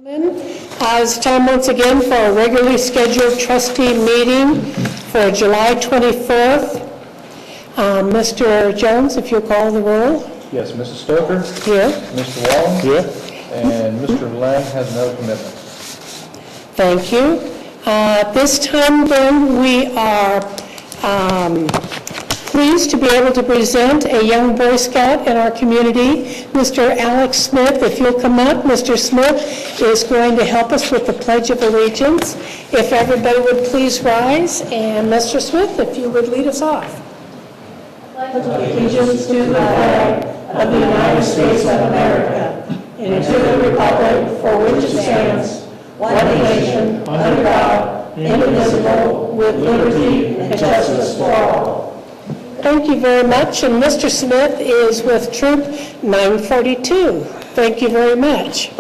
It's time once again for a regularly scheduled trustee meeting for July 24th. Mr. Jones, if you'll call the roll. Yes, Mrs. Stoker? Here. Mr. Wall? Here. And Mr. Lang has another commitment. Thank you. This time then we are pleased to be able to present a young Boy Scout in our community, Mr. Alex Smith. If you'll come up, Mr. Smith is going to help us with the Pledge of Allegiance. If everybody would please rise, and Mr. Smith, if you would lead us off. Allegiance to the flag of the United States of America and to the republic for which it stands, one nation, under God, indivisible, with liberty and justice for all. Thank you very much. And Mr. Smith is with Troop 942. Thank you very much.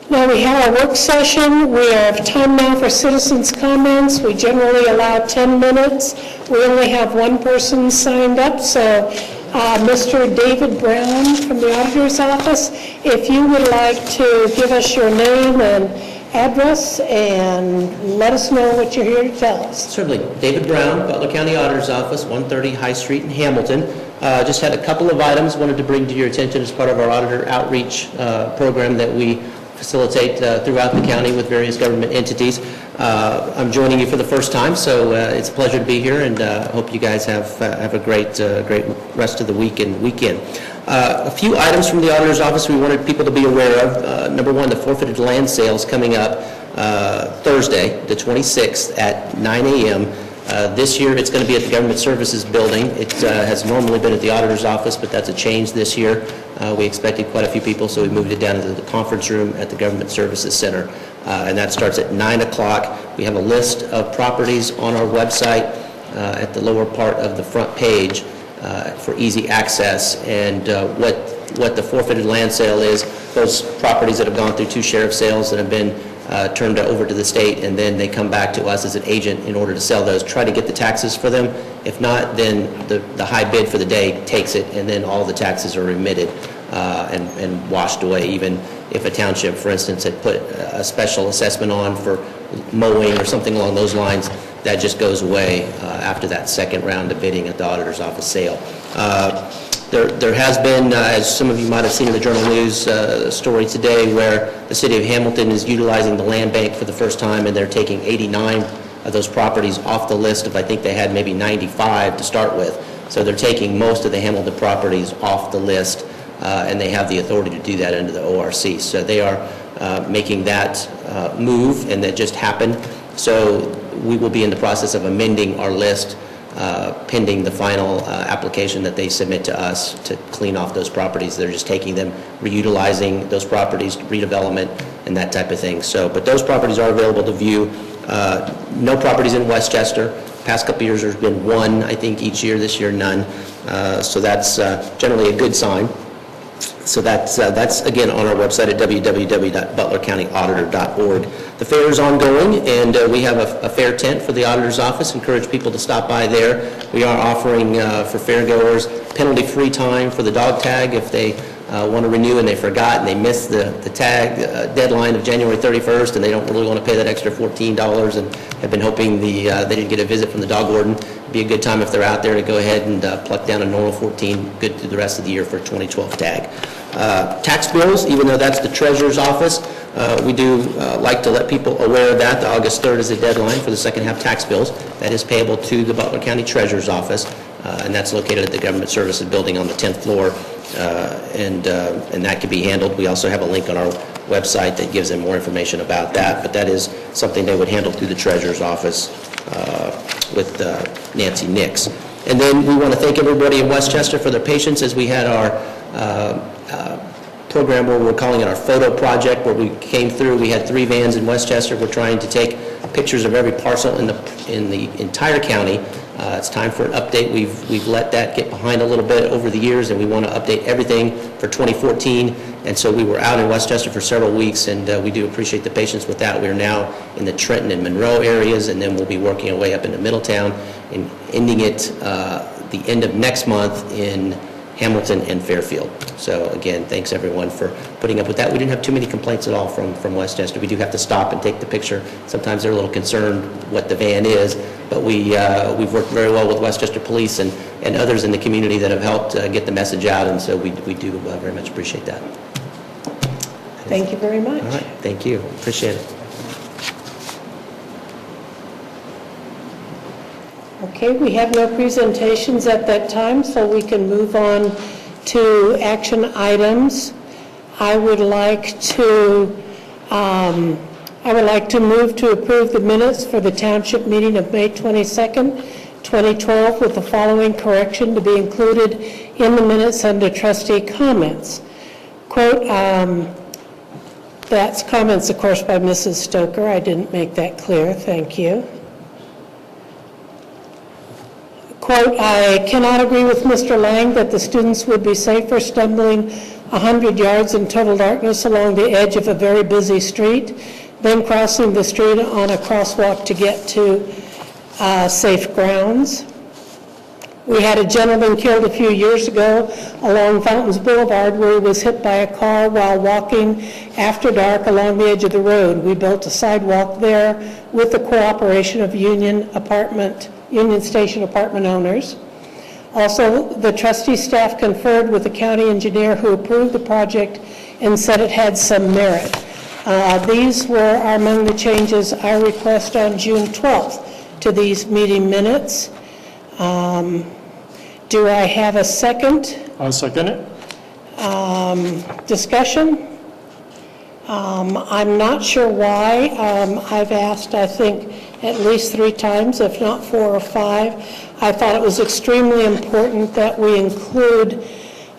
Now we have our work session. We have time now for citizens' comments. We generally allow 10 minutes. We only have one person signed up, so Mr. David Brown from the Auditor's Office, if you would like to give us your name and address and let us know what you're here to tell us. Certainly. David Brown, Butler County Auditor's Office, 130 High Street in Hamilton. Just had a couple of items wanted to bring to your attention as part of our auditor outreach program that we facilitate throughout the county with various government entities. I'm joining you for the first time, so it's a pleasure to be here, and I hope you guys have a great rest of the week and weekend. A few items from the Auditor's Office we wanted people to be aware of. Number one, the forfeited land sales coming up Thursday, the 26th at 9 a.m. This year it's going to be at the Government Services Building. It has normally been at the Auditor's Office, but that's a change this year. We expected quite a few people, so we moved it down to the conference room at the Government Services Center. And that starts at 9 o'clock. We have a list of properties on our website at the lower part of the front page for easy access. And what the forfeited land sale is, those properties that have gone through two sheriff sales that have been turned over to the state, and then they come back to us as an agent in order to sell those, try to get the taxes for them. If not, then the high bid for the day takes it, and then all the taxes are remitted and washed away. Even if a township, for instance, had put a special assessment on for mowing or something along those lines, that just goes away after that second round of bidding at the Auditor's Office sale. There has been, as some of you might have seen in the Journal News story today, where the city of Hamilton is utilizing the land bank for the first time, and they're taking 89 of those properties off the list of, I think they had maybe 95 to start with. So they're taking most of the Hamilton properties off the list, and they have the authority to do that under the ORC. So they are making that move, and that just happened. So we will be in the process of amending our list pending the final application that they submit to us to clean off those properties. They're just taking them, reutilizing those properties, redevelopment, and that type of thing. So, but those properties are available to view. No properties in Westchester. Past couple years there's been one, I think, each year. This year, none. So that's generally a good sign. So that's again on our website at www.butlercountyauditor.org. The fair is ongoing, and we have a fair tent for the Auditor's Office. Encourage people to stop by there. We are offering for fairgoers penalty-free time for the dog tag if they want to renew and they forgot and they missed the tag deadline of January 31st, and they don't really want to pay that extra $14 and have been hoping they didn't get a visit from the dog warden. It'd be a good time if they're out there to go ahead and pluck down a normal 14, good through the rest of the year for a 2012 tag. Tax bills, even though that's the Treasurer's Office, we do like to let people aware of that. The August 3rd is the deadline for the second half tax bills. That is payable to the Butler County Treasurer's Office, and that's located at the Government Services Building on the 10th floor, and that can be handled. We also have a link on our website that gives them more information about that, but that is something they would handle through the Treasurer's Office with Nancy Nix. And then we want to thank everybody in Westchester for their patience as we had our program where we're calling it our photo project, where we came through. We had 3 vans in Westchester. We're trying to take pictures of every parcel in the entire county. It's time for an update. We've let that get behind a little bit over the years, and we want to update everything for 2014. And so we were out in Westchester for several weeks, and we do appreciate the patience with that. We're now in the Trenton and Monroe areas, and then we'll be working our way up into Middletown and ending it the end of next month in Hamilton, and Fairfield. So again, thanks everyone for putting up with that. We didn't have too many complaints at all from Westchester. We do have to stop and take the picture. Sometimes they're a little concerned what the van is, but we've worked very well with Westchester Police and others in the community that have helped get the message out, and so we do very much appreciate that. Thank you very much. All right, thank you. Appreciate it. Okay, we have no presentations at that time, so we can move on to action items. I would like to move to approve the minutes for the Township meeting of May 22nd, 2012, with the following correction to be included in the minutes under trustee comments. Quote, that's comments, of course, by Mrs. Stoker. I didn't make that clear. Thank you. Quote, I cannot agree with Mr. Lang that the students would be safer stumbling 100 yards in total darkness along the edge of a very busy street than crossing the street on a crosswalk to get to safe grounds. We had a gentleman killed a few years ago along Fountains Boulevard where he was hit by a car while walking after dark along the edge of the road. We built a sidewalk there with the cooperation of Union Station apartment owners. Also, the trustee staff conferred with the county engineer who approved the project and said it had some merit. These were among the changes I request on June 12th to these meeting minutes. Do I have a second? I'll second it. Discussion? I'm not sure why. I've asked, I think, at least 3 times, if not 4 or 5. I thought it was extremely important that we include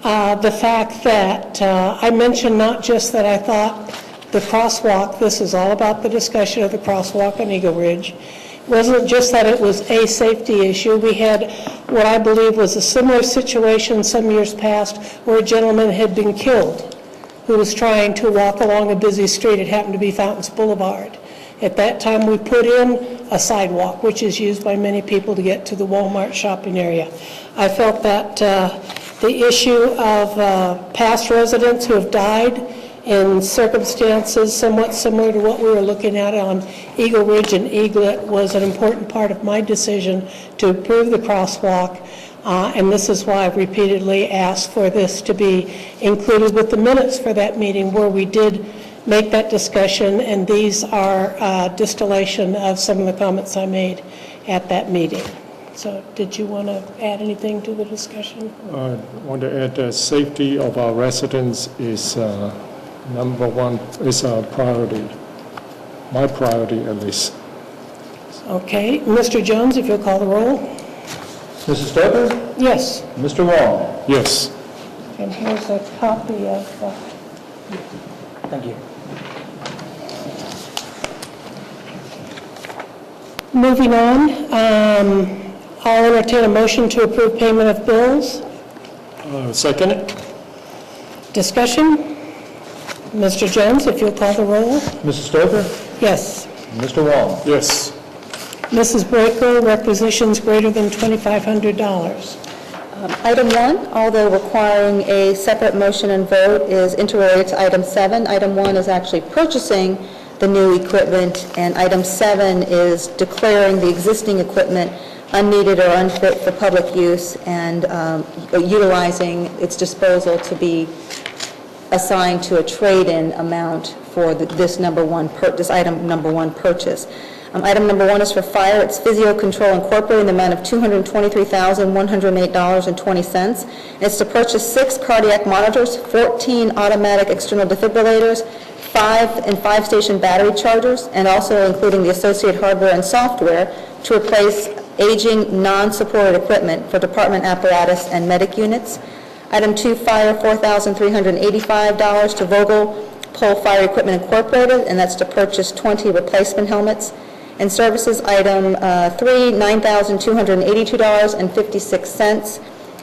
the fact that I mentioned not just that I thought the crosswalk, this is all about the discussion of the crosswalk on Eagle Ridge. It wasn't just that it was a safety issue. We had what I believe was a similar situation some years past where a gentleman had been killed who was trying to walk along a busy street. It happened to be Fountains Boulevard. At that time, we put in a sidewalk, which is used by many people to get to the Walmart shopping area. I felt that the issue of past residents who have died in circumstances somewhat similar to what we were looking at on Eagle Ridge and Eaglet was an important part of my decision to approve the crosswalk. And this is why I've repeatedly asked for this to be included with the minutes for that meeting where we did make that discussion, and these are distillation of some of the comments I made at that meeting. So did you want to add anything to the discussion? I want to add that safety of our residents is number one, is a priority, my priority at least. Okay. Mr. Jones, if you'll call the roll. Mrs. Stoker? Yes. Mr. Wong? Yes. And here's a copy of... Thank you. Moving on, I'll entertain a motion to approve payment of bills. Second it? Discussion? Mr. Jones, if you'll call the roll. Mrs. Stoker? Yes. Mr. Wong? Yes. Mrs. Braker, requisitions greater than $2,500. Item 1, although requiring a separate motion and vote, is interrelated to item 7. Item 1 is actually purchasing the new equipment, and item 7 is declaring the existing equipment unneeded or unfit for public use and utilizing its disposal to be assigned to a trade-in amount for this item number 1 purchase. Item number 1 is for fire. It's Physio Control Incorporated in the amount of $223,108.20. It's to purchase 6 cardiac monitors, 14 automatic external defibrillators, 5 and 5-station battery chargers, and also including the associated hardware and software to replace aging non-supported equipment for department apparatus and medic units. Item 2, fire, $4,385 to Vogel Pole Fire Equipment Incorporated, and that's to purchase 20 replacement helmets. And services, item 3, $9,282.56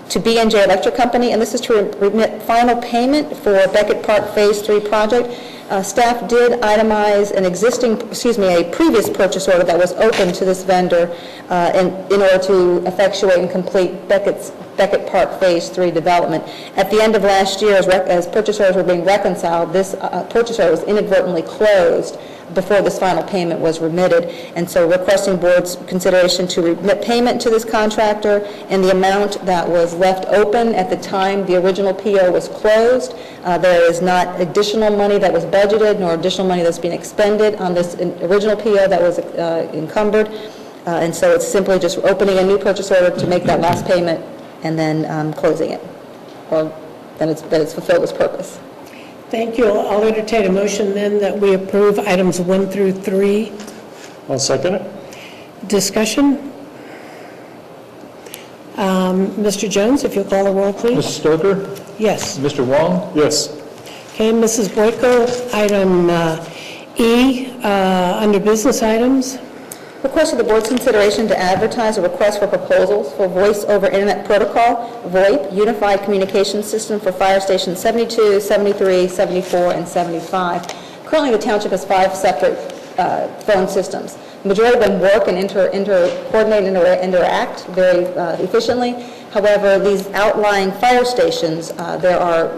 to B&J Electric Company, and this is to remit final payment for Beckett Park Phase 3 project. Staff did itemize a previous purchase order that was open to this vendor in order to effectuate and complete Beckett Park Phase 3 development. At the end of last year, as purchase orders were being reconciled, this purchase order was inadvertently closed before this final payment was remitted, and so requesting board's consideration to remit payment to this contractor in the amount that was left open at the time the original PO was closed. There is not additional money that was budgeted nor additional money that's being expended on this original PO that was encumbered, and so it's simply just opening a new purchase order to make that last payment and then closing it, or then it's fulfilled its purpose. Thank you. I'll entertain a motion then that we approve items 1 through 3. I'll second it. Discussion? Mr. Jones, if you'll call the roll, please. Mrs. Stoker? Yes. Mr. Wong? Yes. Okay, Mrs. Boyko, item E, under business items. Request of the board's consideration to advertise a request for proposals for Voice over Internet Protocol, VoIP, Unified Communication System for Fire Stations 72, 73, 74, and 75. Currently, the township has 5 separate phone systems. The majority of them work and coordinate and interact very efficiently. However, these outlying fire stations, there are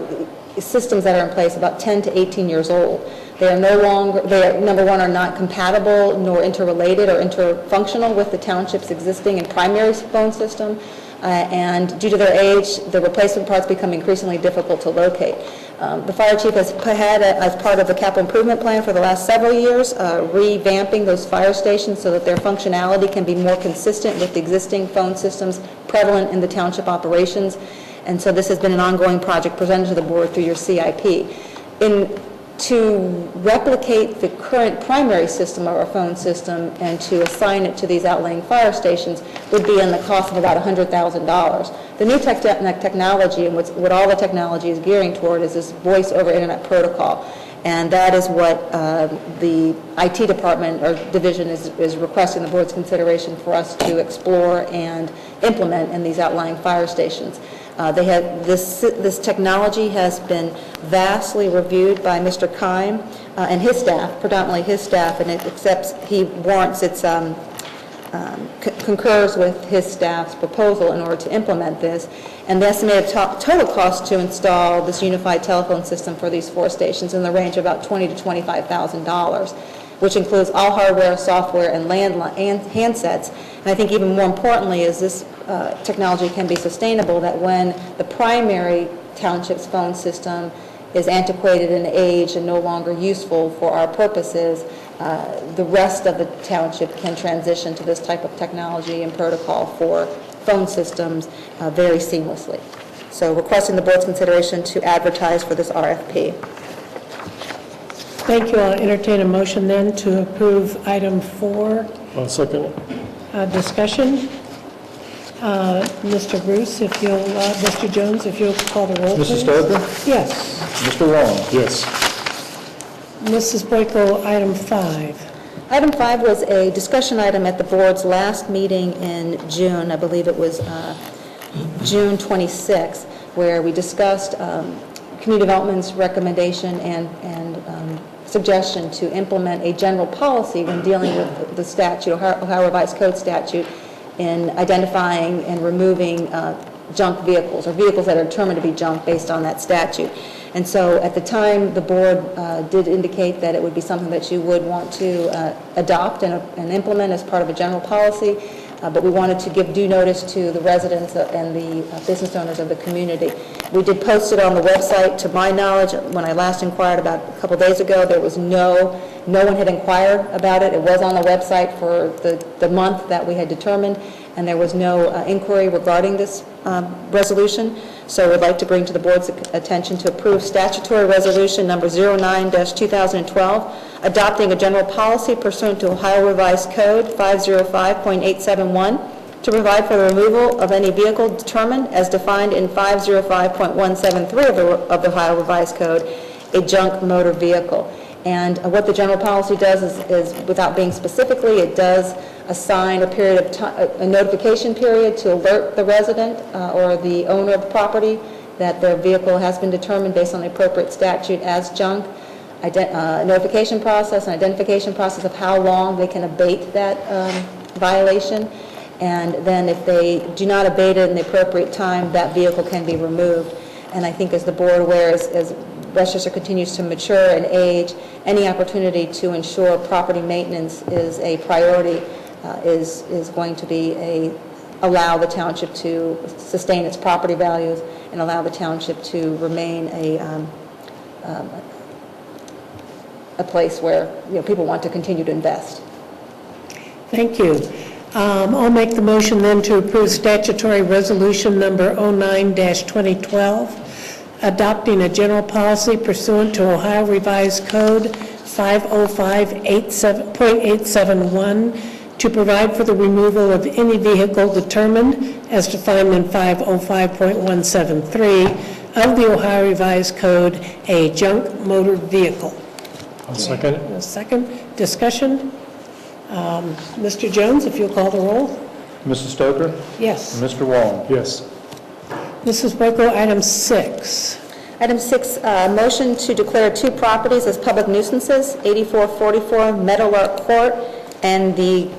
systems that are in place about 10 to 18 years old. They are no longer, number one, are not compatible nor interrelated or interfunctional with the township's existing and primary phone system, and due to their age, the replacement parts become increasingly difficult to locate. The fire chief has had, as part of the capital improvement plan for the last several years, revamping those fire stations so that their functionality can be more consistent with the existing phone systems prevalent in the township operations, and so this has been an ongoing project presented to the board through your CIP. To replicate the current primary system of our phone system and to assign it to these outlying fire stations would be in the cost of about $100,000. The new technology, and what all the technology is gearing toward, is this Voice over Internet Protocol. And that is what the IT department or division is requesting the board's consideration for us to explore and implement in these outlying fire stations. This technology has been vastly reviewed by Mr. Keim and his staff, predominantly his staff, and he warrants its concurs with his staff's proposal in order to implement this. And the estimated total cost to install this unified telephone system for these 4 stations in the range of about $20,000 to $25,000, which includes all hardware, software, and handsets. And I think even more importantly is this technology can be sustainable, that when the primary township's phone system is antiquated in age and no longer useful for our purposes, the rest of the township can transition to this type of technology and protocol for phone systems very seamlessly. So requesting the board's consideration to advertise for this RFP. Thank you. I'll entertain a motion then to approve item 4. I'll second it. Discussion? Mr. Bruce, if you'll, Mr. Jones, if you'll call the roll, please. Mrs. Stoker? Yes. Mr. Wong? Yes. Mrs. Boyko, item 5. Item 5 was a discussion item at the board's last meeting in June. I believe it was June 26th, where we discussed Community Development's recommendation and suggestion to implement a general policy when dealing with the statute, Ohio Revised Code statute, in identifying and removing junk vehicles or vehicles that are determined to be junk based on that statute. And so at the time, the board did indicate that it would be something that you would want to adopt and implement as part of a general policy, but we wanted to give due notice to the residents and the business owners of the community. We did post it on the website. To my knowledge, when I last inquired about a couple days ago, there was no one had inquired about it. It was on the website for the month that we had determined, and there was no inquiry regarding this resolution. So we'd like to bring to the board's attention to approve statutory resolution number 09-2012, adopting a general policy pursuant to Ohio Revised Code 505.871 to provide for the removal of any vehicle determined as defined in 505.173 of the Ohio Revised Code, a junk motor vehicle. And what the general policy does is, without being specifically, it does assign a period of time, a notification period to alert the resident or the owner of the property that their vehicle has been determined based on the appropriate statute as junk. notification process, an identification process of how long they can abate that violation. And then if they do not abate it in the appropriate time, that vehicle can be removed. And I think as the board aware, as Westchester continues to mature and age, any opportunity to ensure property maintenance is a priority is going to be allow the township to sustain its property values and allow the township to remain a place where people want to continue to invest. Thank you. I'll make the motion then to approve statutory resolution number 09-2012, adopting a general policy pursuant to Ohio Revised Code 505.871 to provide for the removal of any vehicle determined as defined in 505.173 of the Ohio Revised Code, a junk motor vehicle. I'll second it. A second. Discussion? Mr. Jones, if you'll call the roll. Mrs. Stoker? Yes. Mr. Wall? Yes. Mrs. Boyko, item 6. Item 6, motion to declare 2 properties as public nuisances, 8444 Meadowlark Court and the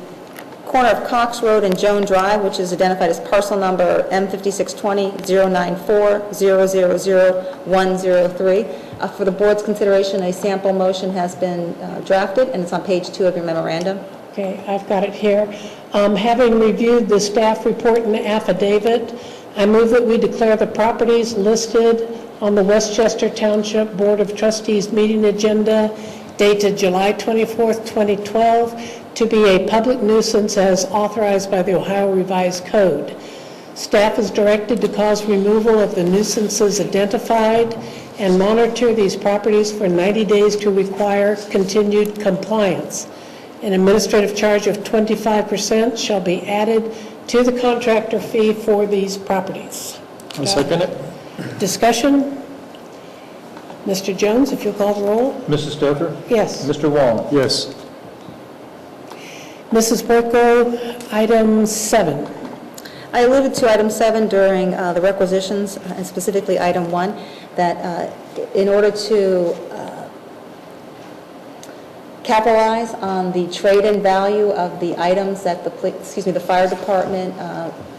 corner of Cox Road and Joan Drive, which is identified as parcel number M5620-094-000-103. For the board's consideration, a sample motion has been drafted, and it's on page 2 of your memorandum. Okay, I've got it here. Having reviewed the staff report and the affidavit, I move that we declare the properties listed on the Westchester Township Board of Trustees meeting agenda dated July 24th, 2012, to be a public nuisance as authorized by the Ohio Revised Code. Staff is directed to cause removal of the nuisances identified and monitor these properties for 90 days to require continued compliance. An administrative charge of 25% shall be added to the contractor fee for these properties. I'll second it. Discussion? Mr. Jones, if you'll call the roll. Mrs. Stoker? Yes. Mr. Wall? Yes. Mrs. Boyko, item 7. I alluded to item 7 during the requisitions, and specifically item 1, that in order to capitalize on the trade-in value of the items that the fire department,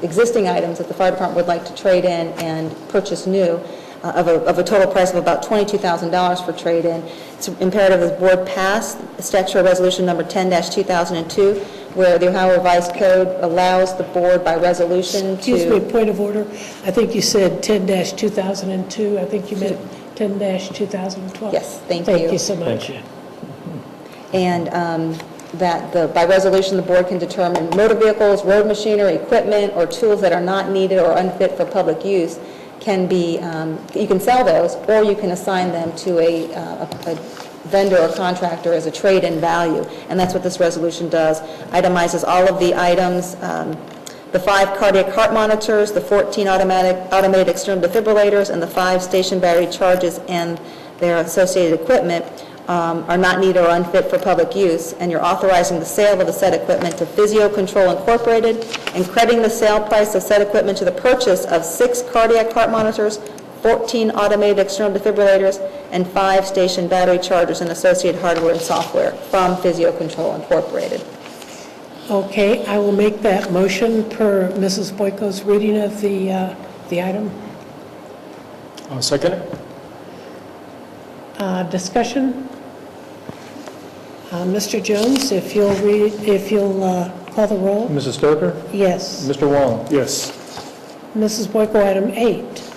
existing items that the fire department would like to trade in and purchase new, of a total price of about $22,000 for trade-in. It's imperative that the board pass statutory resolution number 10-2002, where the Ohio Revised Code allows the board by resolution to... Excuse me, point of order. I think you said 10-2002. I think you meant 10-2012. Yes, thank you. Thank you so much. And that by resolution, the board can determine motor vehicles, road machinery, equipment, or tools that are not needed or unfit for public use can be, you can sell those, or you can assign them to a vendor or contractor as a trade-in value. And that's what this resolution does. Itemizes all of the items, the 5 cardiac heart monitors, the 14 automated external defibrillators, and the 5 station battery charges and their associated equipment are not needed or unfit for public use, and you're authorizing the sale of the said equipment to Physio Control Incorporated and crediting the sale price of said equipment to the purchase of 6 cardiac heart monitors, 14 automated external defibrillators, and 5 station battery chargers and associated hardware and software from Physio Control Incorporated. Okay, I will make that motion per Mrs. Boyko's reading of the item. I'll second it. Discussion? Mr. Jones, if you'll call the roll. Mrs. Stoker? Yes. Mr. Wall? Yes. Mrs. Boyko, item 8.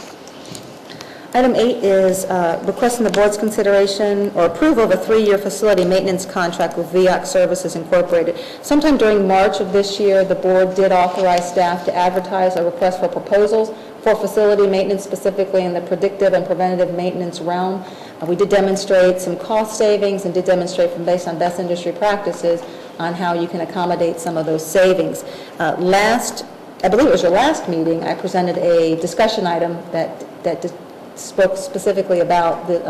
Item 8 is requesting the board's consideration or approval of a 3-year facility maintenance contract with VIOC Services Incorporated. Sometime during March of this year, the board did authorize staff to advertise a request for proposals for facility maintenance, specifically in the predictive and preventative maintenance realm. We did demonstrate some cost savings and did demonstrate based on best industry practices on how you can accommodate some of those savings. I believe it was your last meeting, I presented a discussion item that spoke specifically about the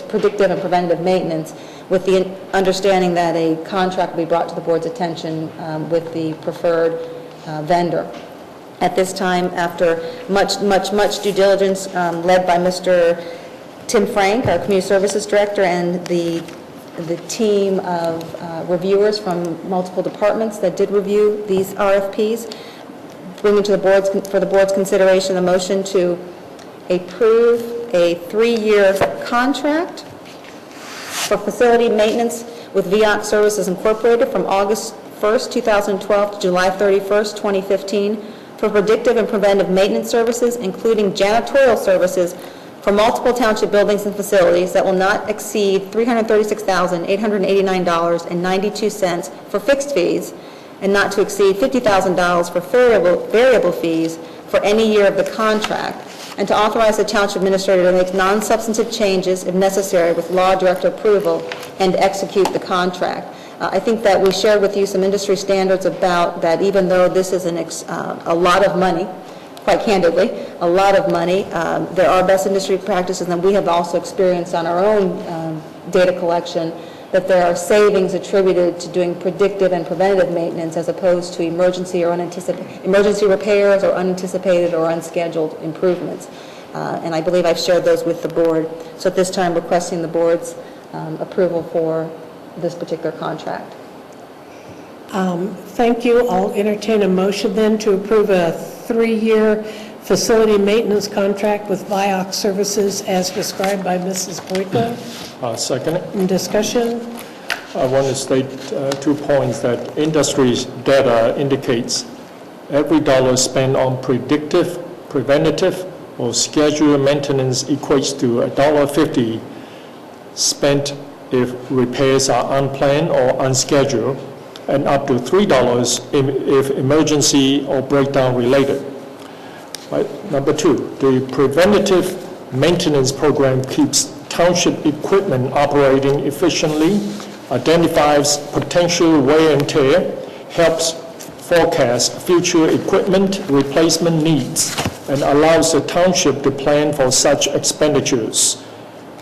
predictive and preventative maintenance, with the understanding that a contract will be brought to the board's attention with the preferred vendor. At this time, after much due diligence led by Mr. Tim Frank, our Community Services Director, and the team of reviewers from multiple departments that did review these RFPs, bringing to the board's, for the board's consideration a motion to approve a 3-year contract for facility maintenance with VOC Services Incorporated from August 1st, 2012 to July 31st, 2015 for predictive and preventive maintenance services, including janitorial services for multiple township buildings and facilities that will not exceed $336,889.92 for fixed fees and not to exceed $50,000 for variable fees for any year of the contract, and to authorize the township administrator to make non-substantive changes if necessary with law director approval and execute the contract. I think that we shared with you some industry standards about that. Even though this is a lot of money, quite candidly, a lot of money, there are best industry practices, and we have also experienced on our own data collection that there are savings attributed to doing predictive and preventative maintenance as opposed to emergency repairs or unanticipated or unscheduled improvements. And I believe I've shared those with the board. So at this time, requesting the board's approval for this particular contract. Thank you. I'll entertain a motion then to approve a 3-year facility maintenance contract with VIOC Services as described by Mrs. Boyko. Second it. In discussion? I want to state 2 points that industry data indicates every dollar spent on predictive, preventative, or scheduled maintenance equates to $1.50 spent if repairs are unplanned or unscheduled, and up to $3 if emergency or breakdown related. Right. Number 2, the preventative maintenance program keeps township equipment operating efficiently, identifies potential wear and tear, helps forecast future equipment replacement needs, and allows the township to plan for such expenditures.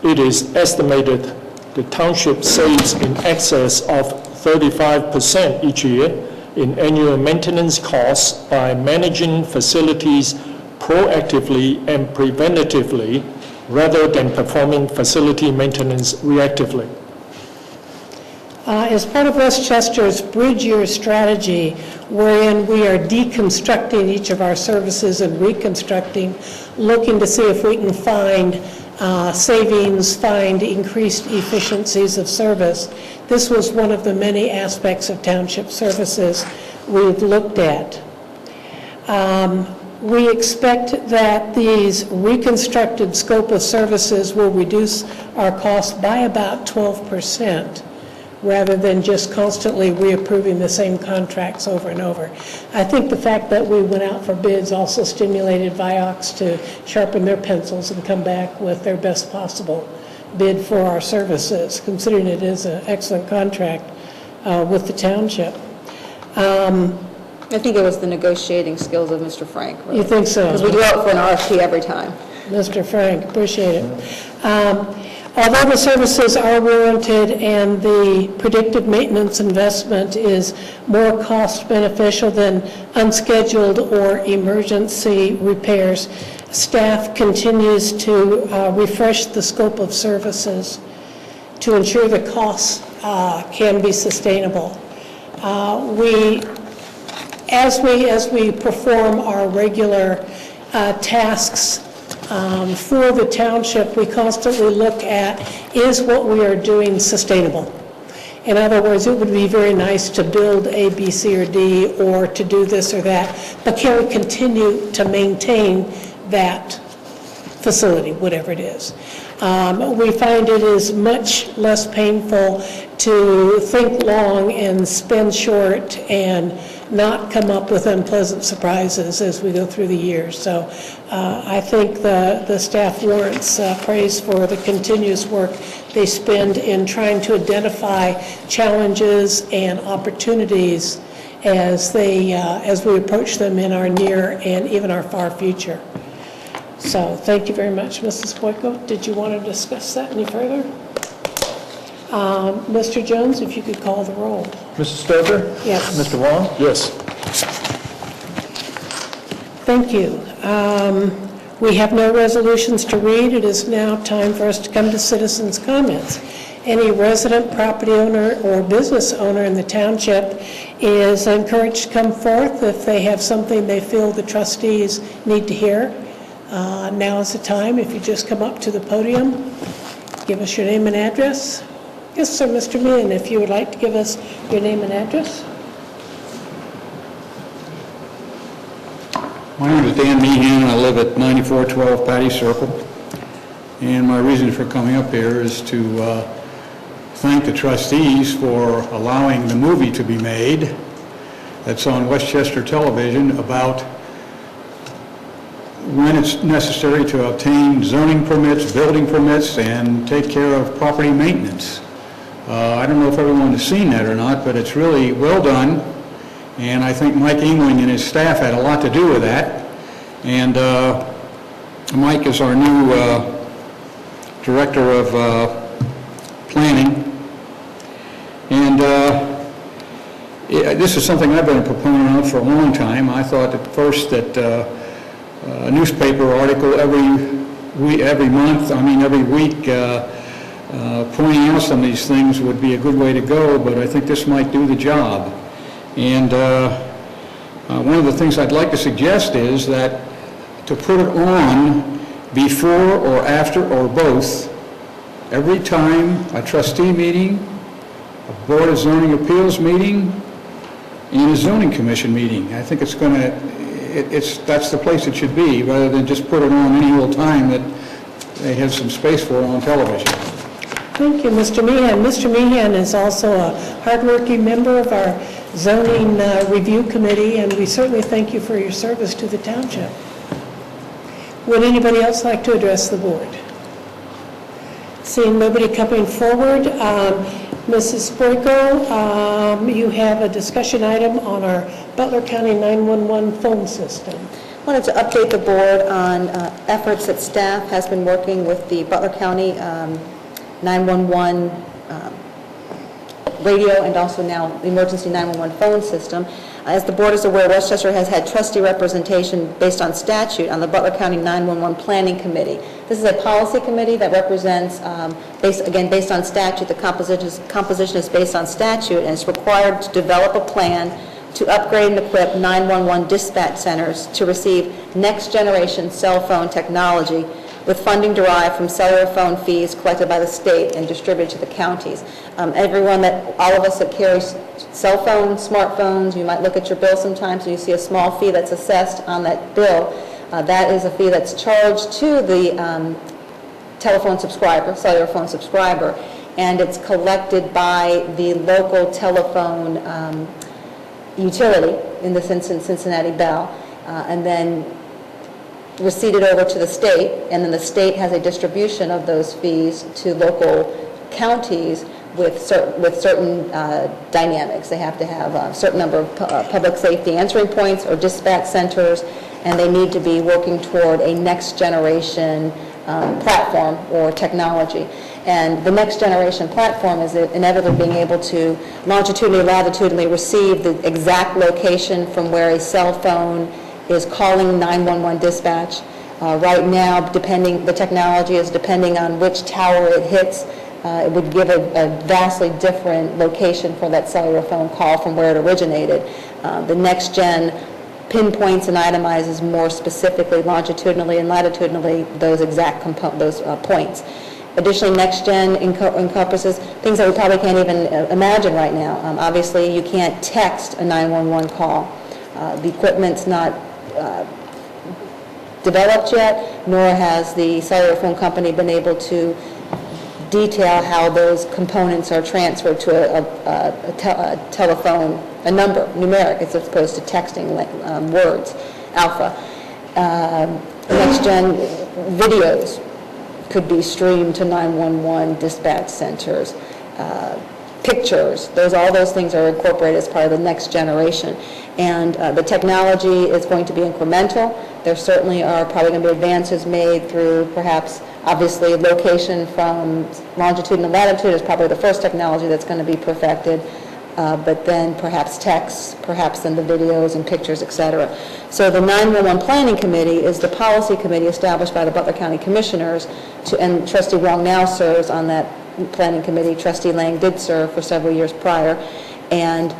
It is estimated the township saves in excess of 35% each year in annual maintenance costs by managing facilities proactively and preventatively rather than performing facility maintenance reactively. As part of Westchester's Bridge Year strategy, wherein we are deconstructing each of our services and reconstructing, looking to see if we can find savings, find increased efficiencies of service. This was one of the many aspects of township services we've looked at. We expect that these reconstructed scope of services will reduce our costs by about 12%, rather than just constantly reapproving the same contracts over and over. I think the fact that we went out for bids also stimulated VIOCs to sharpen their pencils and come back with their best possible bid for our services, considering it is an excellent contract with the township. I think it was the negotiating skills of Mr. Frank. Really. You think so? Because we go out for an RFP every time. Mr. Frank, appreciate it. Although the services are warranted and the predictive maintenance investment is more cost beneficial than unscheduled or emergency repairs, staff continues to refresh the scope of services to ensure the costs can be sustainable. As we perform our regular tasks for the township, we constantly look at, is what we are doing sustainable? In other words, it would be very nice to build A, B, C, or D, or to do this or that, but can we continue to maintain that facility, whatever it is? We find it is much less painful to think long and spend short and not come up with unpleasant surprises as we go through the years. So I think the staff warrants praise for the continuous work they spend in trying to identify challenges and opportunities as we approach them in our near and even our far future. So thank you very much, Mrs. Boyko. Did you want to discuss that any further? Mr. Jones, if you could call the roll. Mrs. Stoker? Yes. Mr. Wong? Yes. Thank you. We have no resolutions to read. It is now time for us to come to citizens' comments. Any resident, property owner, or business owner in the township is encouraged to come forth if they have something they feel the trustees need to hear. Now is the time. If you just come up to the podium, give us your name and address. Yes, sir, Mr. Meehan, if you would like to give us your name and address. My name is Dan Meehan, I live at 9412 Patty Circle, and my reason for coming up here is to thank the trustees for allowing the movie to be made that's on Westchester Television about when it's necessary to obtain zoning permits, building permits, and take care of property maintenance. I don't know if everyone has seen that or not, but it's really well done. And I think Mike Engling and his staff had a lot to do with that. And Mike is our new director of planning. And this is something I've been a proponent of for a long time. I thought at first that a newspaper article every week pointing out some of these things would be a good way to go, but I think this might do the job. And one of the things I'd like to suggest is that to put it on before or after or both, every time a trustee meeting, a Board of Zoning Appeals meeting, and a zoning commission meeting. I think that's the place it should be, rather than just put it on any old time that they have some space for on television. Thank you, Mr. Meehan. Mr. Meehan is also a hardworking member of our zoning review committee, and we certainly thank you for your service to the township. Would anybody else like to address the board? Seeing nobody coming forward, Mrs. Boyko, you have a discussion item on our Butler County 911 phone system. I wanted to update the board on efforts that staff has been working with the Butler County 911 radio and also now the emergency 911 phone system. As the board is aware, Westchester has had trustee representation based on statute on the Butler County 911 Planning Committee. This is a policy committee that represents, based on statute, the composition is based on statute, and it's required to develop a plan to upgrade and equip 911 dispatch centers to receive next-generation cell phone technology with funding derived from cellular phone fees collected by the state and distributed to the counties. All of us that carry cell phones, smartphones, you might look at your bill sometimes and you see a small fee that's assessed on that bill. That is a fee that's charged to the telephone subscriber, cellular phone subscriber, and it's collected by the local telephone utility, in this instance Cincinnati Bell, and then receipted over to the state, and then the state has a distribution of those fees to local counties with certain dynamics. They have to have a certain number of public safety answering points or dispatch centers, and they need to be working toward a next generation platform or technology. And the next generation platform is inevitably being able to longitudinally, latitudinally receive the exact location from where a cell phone is calling 911 dispatch. Right now, the technology is depending on which tower it hits. It would give a vastly different location for that cellular phone call from where it originated. The next gen pinpoints and itemizes more specifically, longitudinally and latitudinally, those exact points. Additionally, next gen encompasses things that we probably can't even imagine right now. Obviously, you can't text a 911 call. The equipment's not developed yet, nor has the cellular phone company been able to detail how those components are transferred to a telephone, a number, numeric, as opposed to texting words, alpha. Next-gen videos could be streamed to 911 dispatch centers. Pictures, all those things are incorporated as part of the next generation. And the technology is going to be incremental. There certainly are probably going to be advances made through perhaps, obviously, location from longitude and latitude is probably the first technology that's going to be perfected. but then perhaps text, perhaps then the videos and pictures, et cetera. So the 911 Planning Committee is the policy committee established by the Butler County Commissioners, and Trustee Wong now serves on that planning committee. Trustee Lang did serve for several years prior, and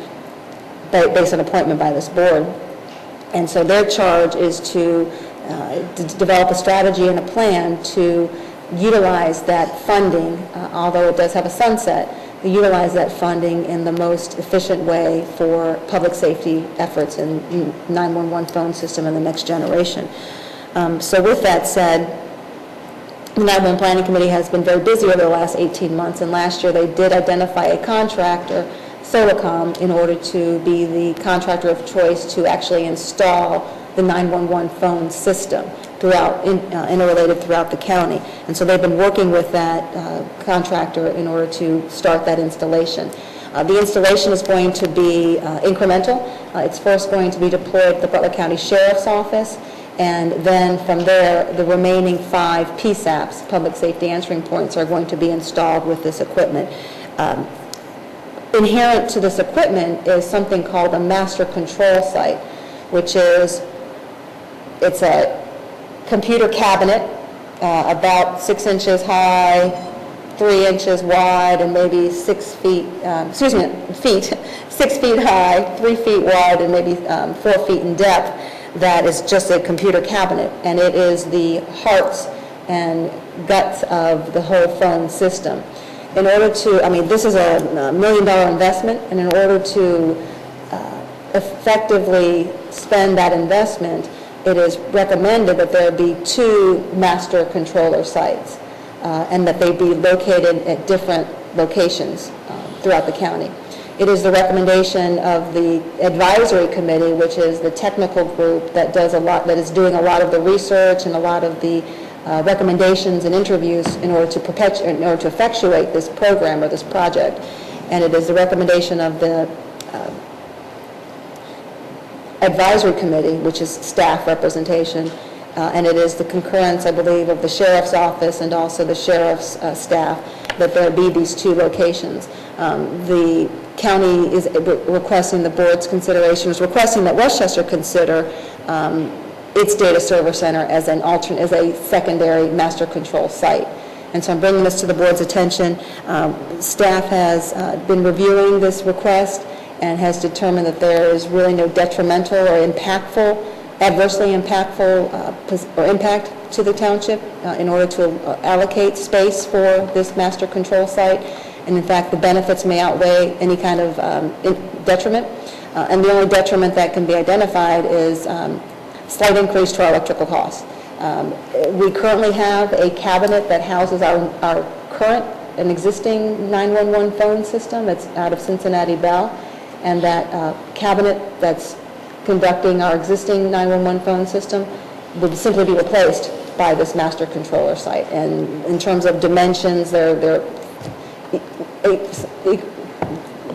based on appointment by this board. And so their charge is to develop a strategy and a plan to utilize that funding, although it does have a sunset, to utilize that funding in the most efficient way for public safety efforts in 911 phone system and the next generation. So with that said, the 911 Planning Committee has been very busy over the last 18 months, and last year they did identify a contractor, Solacom, in order to be the contractor of choice to actually install the 911 phone system throughout, interrelated throughout the county. And so they've been working with that contractor in order to start that installation. The installation is going to be incremental. It's first going to be deployed at the Butler County Sheriff's Office, and then from there, the remaining 5 PSAPs, Public Safety Answering Points, are going to be installed with this equipment. Inherent to this equipment is something called a master control site, which is, it's a computer cabinet about 6 inches high, 3 inches wide, and maybe 6 feet, feet, 6 feet high, 3 feet wide, and maybe 4 feet in depth. That is just a computer cabinet, and it is the hearts and guts of the whole phone system. In order to, this is a $1 million investment, and in order to effectively spend that investment, it is recommended that there be 2 master controller sites, and that they be located at different locations throughout the county. It is the recommendation of the advisory committee, which is the technical group that does a lot, that is doing a lot of the research and a lot of the recommendations and interviews in order to effectuate this program or this project. And it is the recommendation of the advisory committee, which is staff representation, and it is the concurrence, I believe, of the sheriff's office and also the sheriff's staff, that there be these 2 locations. The county is requesting the board's consideration, is requesting that Westchester consider its data server center as an alternate, as a secondary master control site. And so I'm bringing this to the board's attention. Staff has been reviewing this request and has determined that there is really no detrimental or adversely impactful or impact to the township in order to allocate space for this master control site. And in fact, the benefits may outweigh any kind of detriment. And the only detriment that can be identified is slight increase to our electrical costs. We currently have a cabinet that houses our current and existing 911 phone system. It's out of Cincinnati Bell. And that cabinet that's conducting our existing 911 phone system would simply be replaced by this master controller site. And in terms of dimensions, they're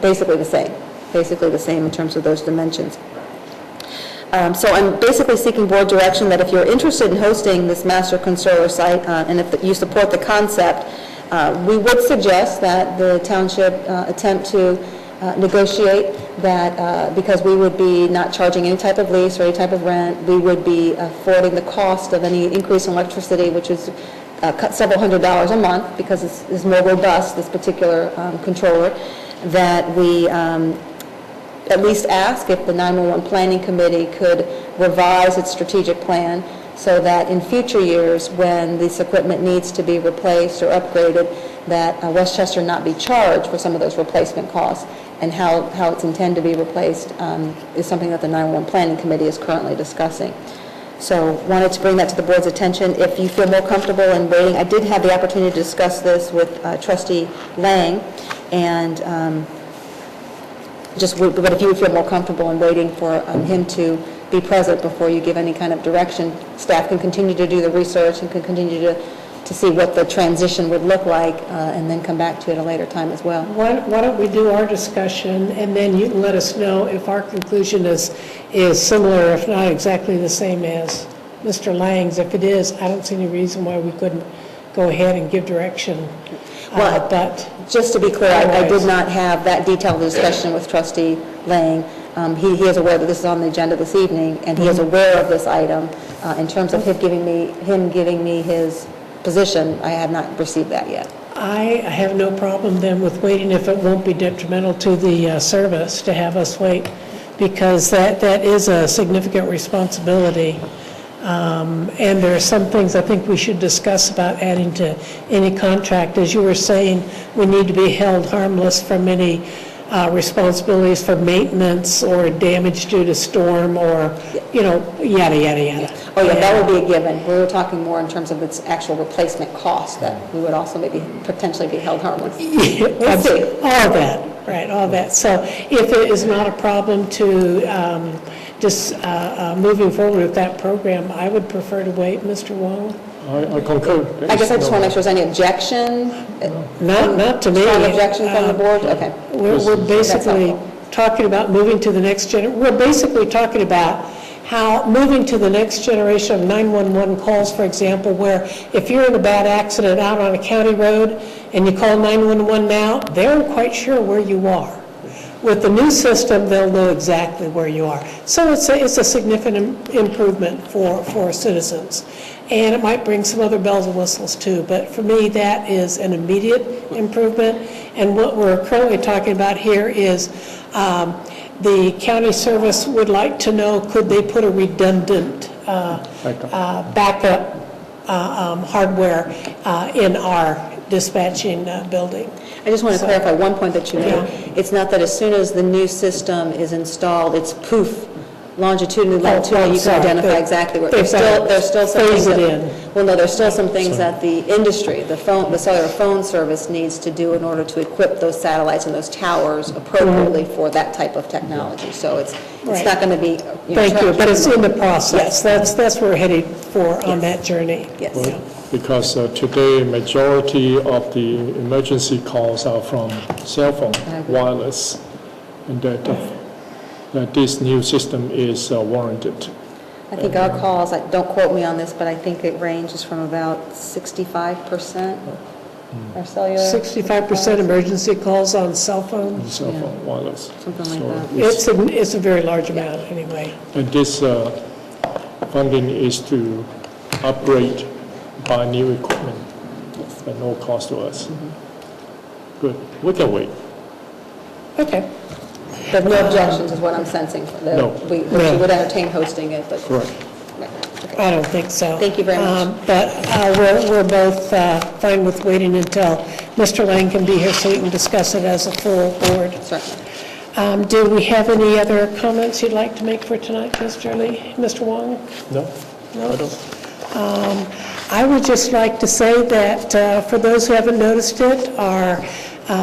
basically the same in terms of those dimensions. So I'm basically seeking board direction that if you're interested in hosting this master controller site, and if you support the concept, we would suggest that the township attempt to negotiate that, because we would be not charging any type of lease or any type of rent, we would be affording the cost of any increase in electricity, which is several $100s a month, because it's more robust, this particular controller, that we at least ask if the 911 Planning Committee could revise its strategic plan so that in future years, when this equipment needs to be replaced or upgraded, that Westchester not be charged for some of those replacement costs, and how it's intended to be replaced is something that the 911 Planning Committee is currently discussing. So wanted to bring that to the board's attention. If you feel more comfortable in waiting, I did have the opportunity to discuss this with Trustee Lang, and but if you would feel more comfortable in waiting for him to be present before you give any kind of direction, staff can continue to do the research and can continue to see what the transition would look like, and then come back to it at a later time as well. Why don't we do our discussion, and then you can let us know if our conclusion is similar, if not exactly the same as Mr. Lang's. If it is, I don't see any reason why we couldn't go ahead and give direction. Well, But, Just to be clear, I did Otherwise- not have that detailed discussion with trustee Lang. He is aware that this is on the agenda this evening, and he is aware of this item. In terms of him giving me his position, I have not received that yet. I have no problem then with waiting if it won't be detrimental to the service to have us wait, because that is a significant responsibility. And there are some things I think we should discuss about adding to any contract. As you were saying, we need to be held harmless from any responsibilities for maintenance or damage due to storm or, yada, yada, yada. Oh, yeah, that would be a given. We were talking more in terms of its actual replacement cost, that we would also maybe potentially be held harmless. We'll see. All that, right, all that. So if it is not a problem to just moving forward with that program, I would prefer to wait, Mr. Wong. I concur. I guess I just want to make sure there's any objection. Not to me. Strong objection from the board? Okay. We're basically helpful. talking about moving to the next we're basically talking about how moving to the next generation of 911 calls, for example, where if you're in a bad accident out on a county road and you call 911 now, they aren't quite sure where you are. With the new system, they'll know exactly where you are. So it's a significant improvement for citizens. And it might bring some other bells and whistles too, but for me, that is an immediate improvement. And what we're currently talking about here is the county service would like to know, could they put a redundant backup hardware in our dispatching building. I just want to clarify one point that you made. It's not that as soon as the new system is installed, it's poof, longitudinally, latitudinally, you can sorry. identify exactly where. They've There's still some phase things it that. in. Well, no, there's still some things that the industry, the cellular phone service needs to do in order to equip those satellites and those towers appropriately for that type of technology. So it's Right. not going to be. Thank you, but it's in the process. Yes. That's what we're headed for on that journey. Yes. Because today, majority of the emergency calls are from cell phone, wireless, and that this new system is warranted. I think our calls, don't quote me on this, but I think it ranges from about 65% our cellular. 65% emergency calls on cell phones. Cell phone, wireless. Something like So that. It's a very large amount anyway. And this funding is to upgrade, buy new equipment at no cost to us. Good, we can wait. Okay. There's no objections is what I'm sensing. No. We would entertain hosting it, but. Correct. Right, okay. I don't think so. Thank you very much. But we're both fine with waiting until Mr. Lang can be here so we can discuss it as a full board. Certainly. Do we have any other comments you'd like to make for tonight, Mr. Lee? Mr. Wong? No? No? I don't. I would just like to say that for those who haven't noticed it, our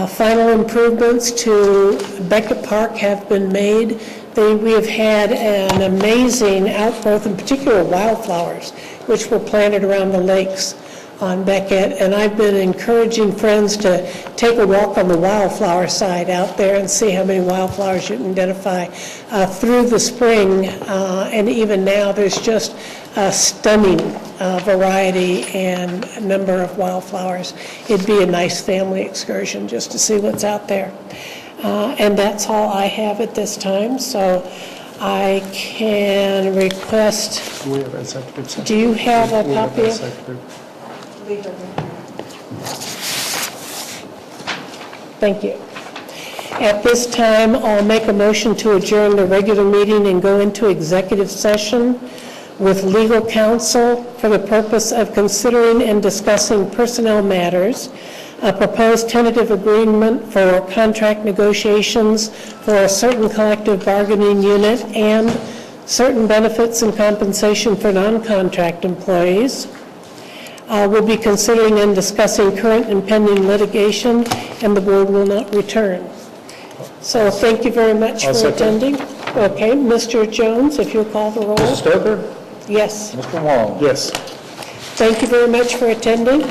final improvements to Beckett Park have been made. We have had an amazing outgrowth, in particular wildflowers, which were planted around the lakes on Beckett, and I've been encouraging friends to take a walk on the wildflower side out there and see how many wildflowers you can identify through the spring, and even now there's just a stunning variety and number of wildflowers. It'd be a nice family excursion just to see what's out there. And that's all I have at this time, so I can request, Do we have executive session? do you have a We have copy of? executive. Thank you. At this time, I'll make a motion to adjourn the regular meeting and go into executive session with legal counsel for the purpose of considering and discussing personnel matters, a proposed tentative agreement for contract negotiations for a certain collective bargaining unit, and certain benefits and compensation for non-contract employees. We'll be considering and discussing current and pending litigation, and the board will not return. So thank you very much I'll for second. attending. Okay, Mr. Jones, if you'll call the roll. Mrs. Stoker? Yes. Mr. Wong? Yes. Thank you very much for attending.